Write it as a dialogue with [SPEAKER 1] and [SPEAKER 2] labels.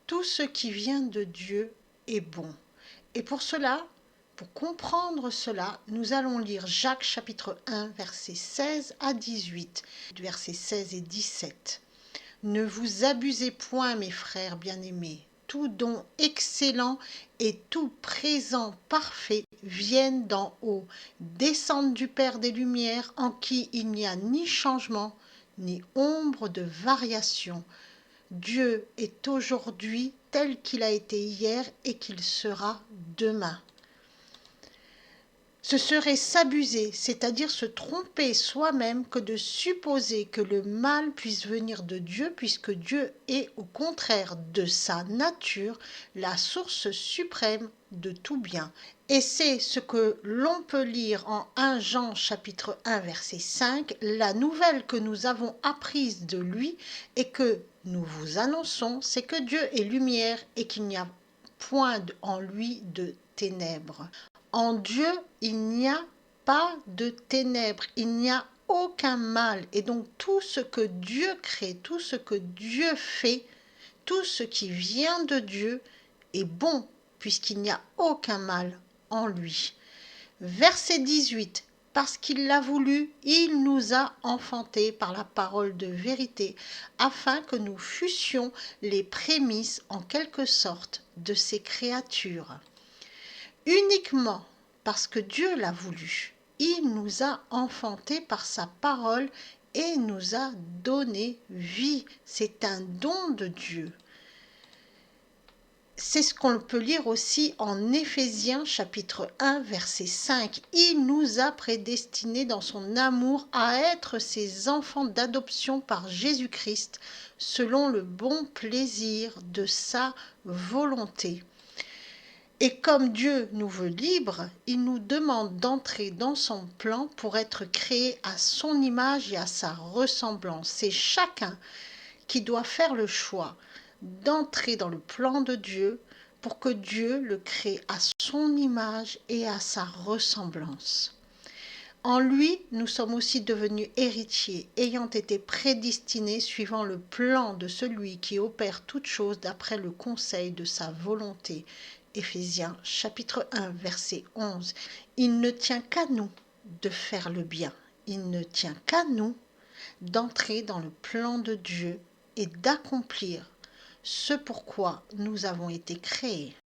[SPEAKER 1] Tout ce qui vient de Dieu est bon. Et pour cela, pour comprendre cela, nous allons lire Jacques chapitre 1, versets 16 à 18, versets 16 et 17. Ne vous abusez point, mes frères bien-aimés. Tout don excellent et tout présent parfait viennent d'en haut, descendent du Père des Lumières, en qui il n'y a ni changement, ni ombre de variation. Dieu est aujourd'hui tel qu'il a été hier et qu'il sera demain. Ce serait s'abuser, c'est-à-dire se tromper soi-même, que de supposer que le mal puisse venir de Dieu, puisque Dieu est, au contraire de sa nature, la source suprême de tout bien. Et c'est ce que l'on peut lire en 1 Jean chapitre 1 verset 5, la nouvelle que nous avons apprise de lui et que nous vous annonçons, c'est que Dieu est lumière et qu'il n'y a point en lui de ténèbres. En Dieu, il n'y a pas de ténèbres, il n'y a aucun mal. Et donc tout ce que Dieu crée, tout ce que Dieu fait, tout ce qui vient de Dieu est bon, puisqu'il n'y a aucun mal en lui. Verset 18. Parce qu'il l'a voulu, il nous a enfantés par la parole de vérité, afin que nous fussions les prémices en quelque sorte de ses créatures. Uniquement parce que Dieu l'a voulu, il nous a enfantés par sa parole et nous a donné vie. C'est un don de Dieu. C'est ce qu'on peut lire aussi en Éphésiens chapitre 1 verset 5. Il nous a prédestinés dans son amour à être ses enfants d'adoption par Jésus-Christ, selon le bon plaisir de sa volonté. Et comme Dieu nous veut libres, il nous demande d'entrer dans son plan pour être créés à son image et à sa ressemblance. C'est chacun qui doit faire le choix d'entrer dans le plan de Dieu pour que Dieu le crée à son image et à sa ressemblance. En lui, nous sommes aussi devenus héritiers, ayant été prédestinés suivant le plan de celui qui opère toutes choses d'après le conseil de sa volonté. Éphésiens chapitre 1 verset 11. Il ne tient qu'à nous de faire le bien. Il ne tient qu'à nous d'entrer dans le plan de Dieu et d'accomplir ce pourquoi nous avons été créés.